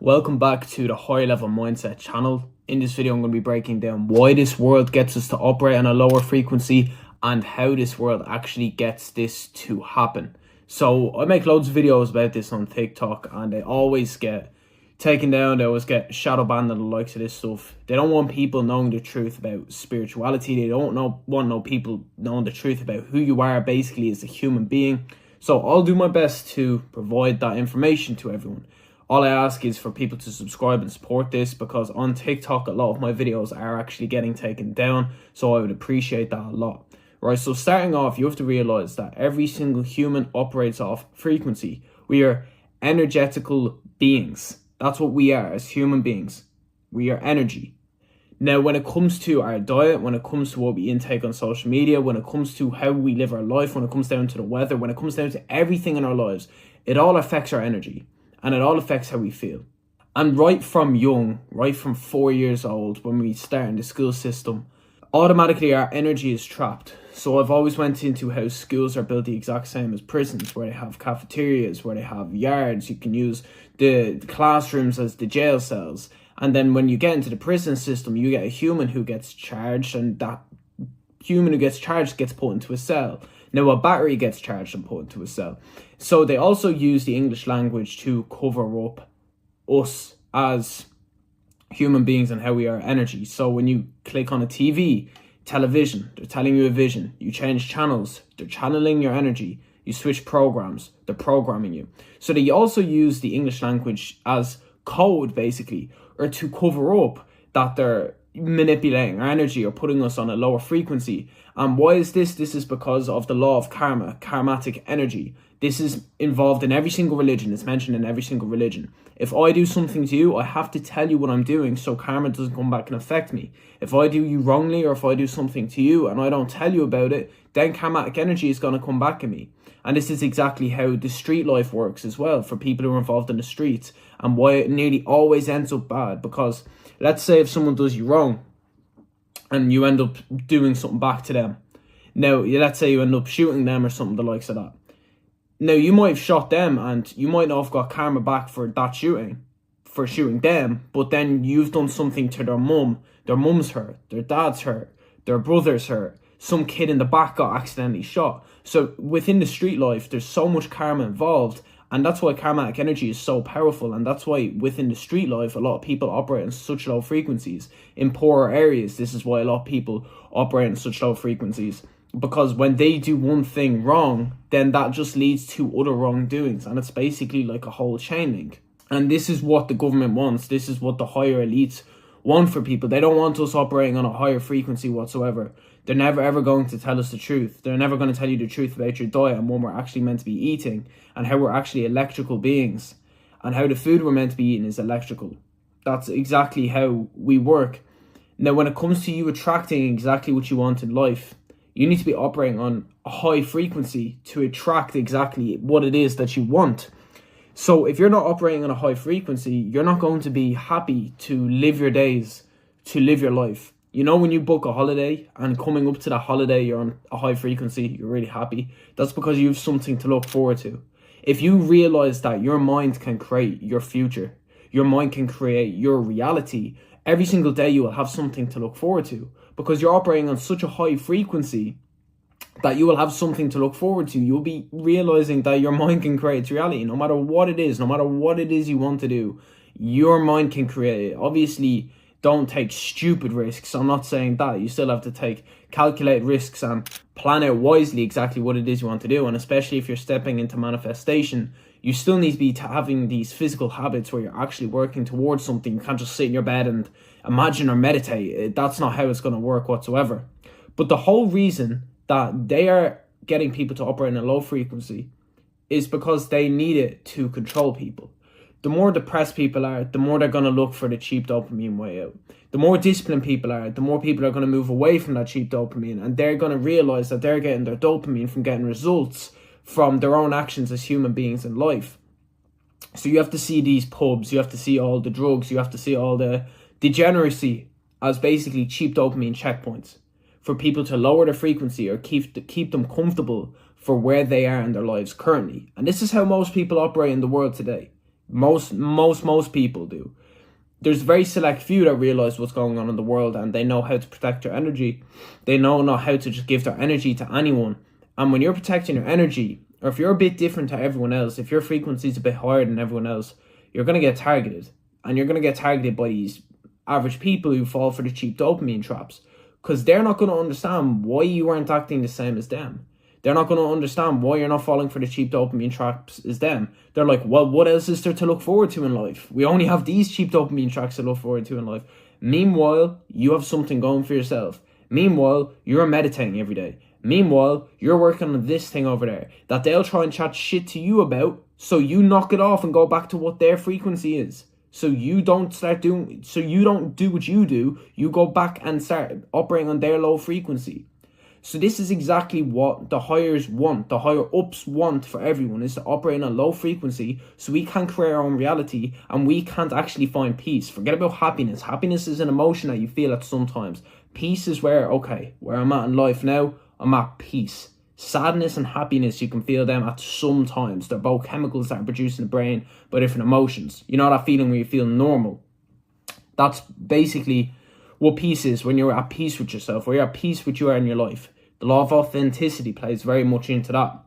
Welcome back to the High Level Mindset channel. In this video, I'm going to be breaking down why this world gets us to operate on a lower frequency and how this world actually gets this to happen. So I make loads of videos about this on TikTok and they always get taken down. They always get shadow banned and the likes of this stuff. They don't want people knowing the truth about spirituality. They don't want people knowing the truth about who you are basically as a human being. So I'll do my best to provide that information to everyone. All I ask is for people to subscribe and support this, because on TikTok, a lot of my videos are actually getting taken down. So I would appreciate that a lot. Right, so starting off, you have to realize that every single human operates off frequency. We are energetical beings. That's what we are as human beings. We are energy. Now, when it comes to our diet, when it comes to what we intake on social media, when it comes to how we live our life, when it comes down to the weather, when it comes down to everything in our lives, it all affects our energy. And it all affects how we feel. And right from young, right from 4 years old, when we start in the school system, automatically our energy is trapped. So I've always went into how schools are built the exact same as prisons, where they have cafeterias, where they have yards. You can use the classrooms as the jail cells. And then when you get into the prison system, you get a human who gets charged, and that human who gets charged gets put into a cell. Now a battery gets charged and put into a cell. So they also use the English language to cover up us as human beings and how we are energy. So when you click on a television, they're telling you a vision. You change channels, they're channeling your energy. You switch programs, they're programming you. So they also use the English language as code, basically, or to cover up that they're manipulating our energy or putting us on a lower frequency. And why is this? This is because of the law of karma, karmatic energy. This is involved in every single religion. It's mentioned in every single religion. If I do something to you, I have to tell you what I'm doing so karma doesn't come back and affect me. If I do you wrongly, or if I do something to you and I don't tell you about it, then karmatic energy is going to come back at me. And this is exactly how the street life works as well for people who are involved in the streets, and why it nearly always ends up bad. Because let's say if someone does you wrong and you end up doing something back to them. Now, let's say you end up shooting them or something, the likes of that. Now, you might have shot them and you might not have got karma back for that shooting, for shooting them, but then you've done something to their mum. Their mum's hurt, their dad's hurt, their brother's hurt. Some kid in the back got accidentally shot. So within the street life, there's so much karma involved. And that's why karmatic energy is so powerful. And that's why within the street life, a lot of people operate on such low frequencies. In poorer areas, this is why a lot of people operate on such low frequencies. Because when they do one thing wrong, then that just leads to other wrongdoings. And it's basically like a whole chain link. And this is what the government wants. This is what the higher elites want for people. They don't want us operating on a higher frequency whatsoever. They're never ever going to tell us the truth. They're never going to tell you the truth about your diet and what we're actually meant to be eating, and how we're actually electrical beings, and how the food we're meant to be eating is electrical. That's exactly how we work. Now, when it comes to you attracting exactly what you want in life, you need to be operating on a high frequency to attract exactly what it is that you want. So if you're not operating on a high frequency, you're not going to be happy to live your days, to live your life. You know, when you book a holiday and coming up to that holiday, you're on a high frequency, you're really happy. That's because you have something to look forward to. If you realize that your mind can create your future, your mind can create your reality, every single day you will have something to look forward to, because you're operating on such a high frequency that you will have something to look forward to. You'll be realizing that your mind can create its reality. No matter what it is, no matter what it is you want to do, your mind can create it. Obviously, don't take stupid risks. I'm not saying that. You still have to take calculated risks and plan out wisely exactly what it is you want to do. And especially if you're stepping into manifestation, you still need to be having these physical habits where you're actually working towards something. You can't just sit in your bed and imagine or meditate. That's not how it's going to work whatsoever. But the whole reason that they are getting people to operate in a low frequency is because they need it to control people. The more depressed people are, the more they're going to look for the cheap dopamine way out. The more disciplined people are, the more people are going to move away from that cheap dopamine, and they're going to realize that they're getting their dopamine from getting results from their own actions as human beings in life. So you have to see these pubs, you have to see all the drugs, you have to see all the degeneracy as basically cheap dopamine checkpoints for people to lower their frequency or keep them comfortable for where they are in their lives currently. And this is how most people operate in the world today. Most people do. There's very select few that realize what's going on in the world, and they know how to protect their energy. They know how to just give their energy to anyone. And when you're protecting your energy, or if you're a bit different to everyone else, if your frequency is a bit higher than everyone else, you're going to get targeted. And you're going to get targeted by these average people who fall for the cheap dopamine traps, because they're not going to understand why you aren't acting the same as them. They're not going to understand why you're not falling for the cheap dopamine traps as them. They're like, well, what else is there to look forward to in life? We only have these cheap dopamine traps to look forward to in life. Meanwhile, you have something going for yourself. Meanwhile, you're meditating every day. Meanwhile, you're working on this thing over there that they'll try and chat shit to you about, so you knock it off and go back to what their frequency is. So you don't do what you do. You go back and start operating on their low frequency. So this is exactly what the hires want, the higher ups want for everyone, is to operate on a low frequency so we can create our own reality and we can't actually find peace. Forget about happiness. Happiness is an emotion that you feel at sometimes. Peace is where I'm at in life now, I'm at peace. Sadness and happiness, you can feel them at some times. They're both chemicals that are produced in the brain by different emotions. You know that feeling where you feel normal? That's basically what peace is, when you're at peace with yourself, where you're at peace with you are in your life. The law of authenticity plays very much into that.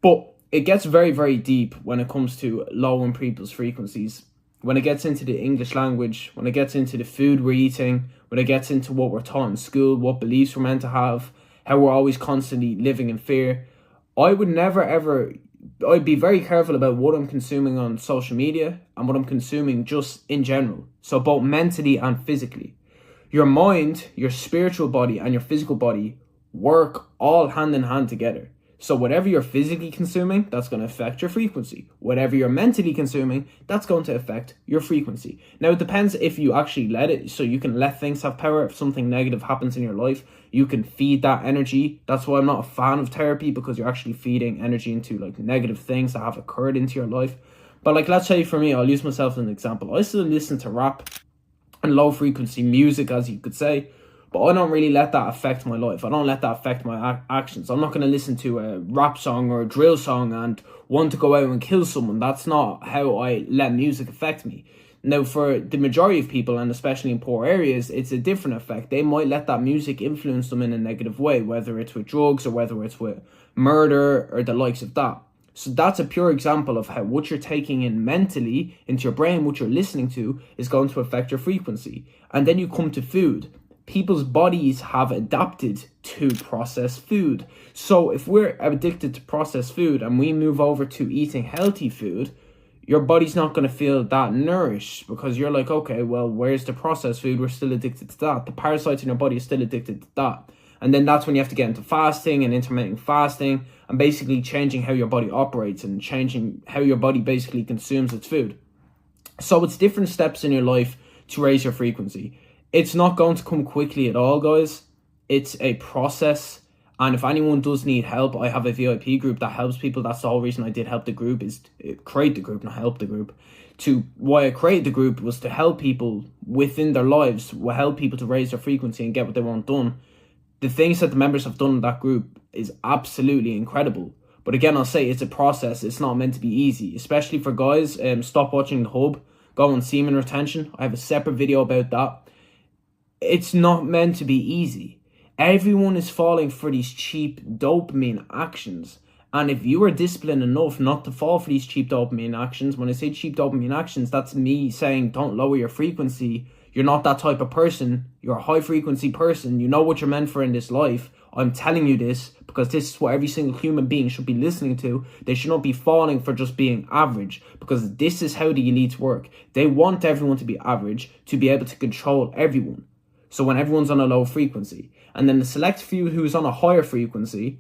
But it gets very, very deep when it comes to lowering people's frequencies. When it gets into the English language, when it gets into the food we're eating, when it gets into what we're taught in school, what beliefs we're meant to have, how we're always constantly living in fear. I'd be very careful about what I'm consuming on social media and what I'm consuming just in general. So both mentally and physically. Your mind, your spiritual body, and your physical body work all hand in hand together. So whatever you're physically consuming, that's going to affect your frequency. Whatever you're mentally consuming, that's going to affect your frequency. Now, it depends if you actually let it, so you can let things have power. If something negative happens in your life, you can feed that energy. That's why I'm not a fan of therapy, because you're actually feeding energy into like negative things that have occurred into your life. But like, let's say for me, I'll use myself as an example. I still listen to rap and low frequency music, as you could say, but I don't really let that affect my life. I don't let that affect my actions. I'm not going to listen to a rap song or a drill song and want to go out and kill someone. That's not how I let music affect me. Now, for the majority of people, and especially in poor areas, it's a different effect. They might let that music influence them in a negative way, whether it's with drugs or whether it's with murder or the likes of that. So that's a pure example of how what you're taking in mentally into your brain, what you're listening to, is going to affect your frequency. And then you come to food. People's bodies have adapted to processed food. So if we're addicted to processed food and we move over to eating healthy food, your body's not going to feel that nourished, because you're like, okay, well, where's the processed food? We're still addicted to that. The parasites in your body are still addicted to that. And then that's when you have to get into fasting and intermittent fasting and basically changing how your body operates and changing how your body basically consumes its food. So it's different steps in your life to raise your frequency. It's not going to come quickly at all, guys. It's a process. And if anyone does need help, I have a VIP group that helps people. That's the whole reason I did help the group, is to create the group, not help the group. Why I created the group was to help people within their lives, help people to raise their frequency and get what they want done. The things that the members have done in that group is absolutely incredible. But again, I'll say it's a process. It's not meant to be easy, especially for guys. Stop watching The Hub. Go on semen retention. I have a separate video about that. It's not meant to be easy. Everyone is falling for these cheap dopamine actions. And if you are disciplined enough not to fall for these cheap dopamine actions, when I say cheap dopamine actions, that's me saying don't lower your frequency. You're not that type of person. You're a high frequency person. You know what you're meant for in this life. I'm telling you this because this is what every single human being should be listening to. They should not be falling for just being average, because this is how the elites work. They want everyone to be average to be able to control everyone. So when everyone's on a low frequency, and then the select few who's on a higher frequency,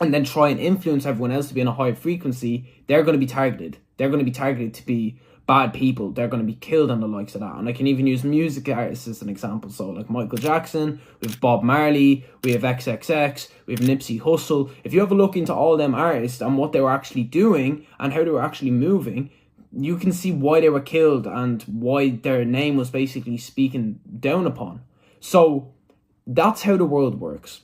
and then try and influence everyone else to be on a higher frequency, they're going to be targeted. They're going to be targeted to be bad people. They're going to be killed and the likes of that. And I can even use music artists as an example. So like Michael Jackson, we have Bob Marley, we have XXX, we have Nipsey Hussle. If you have a look into all them artists and what they were actually doing and how they were actually moving, you can see why they were killed and why their name was basically speaking down upon. So that's how the world works.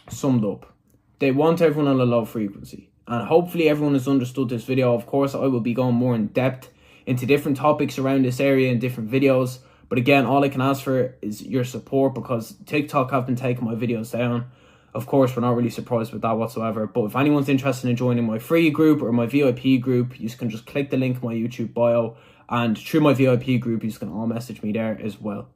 Summed up. They want everyone on a low frequency. And hopefully everyone has understood this video. Of course, I will be going more in depth into different topics around this area in different videos. But again, all I can ask for is your support, because TikTok have been taking my videos down. Of course, we're not really surprised with that whatsoever. But if anyone's interested in joining my free group or my VIP group, you can just click the link in my YouTube bio. And through my VIP group, you can all message me there as well.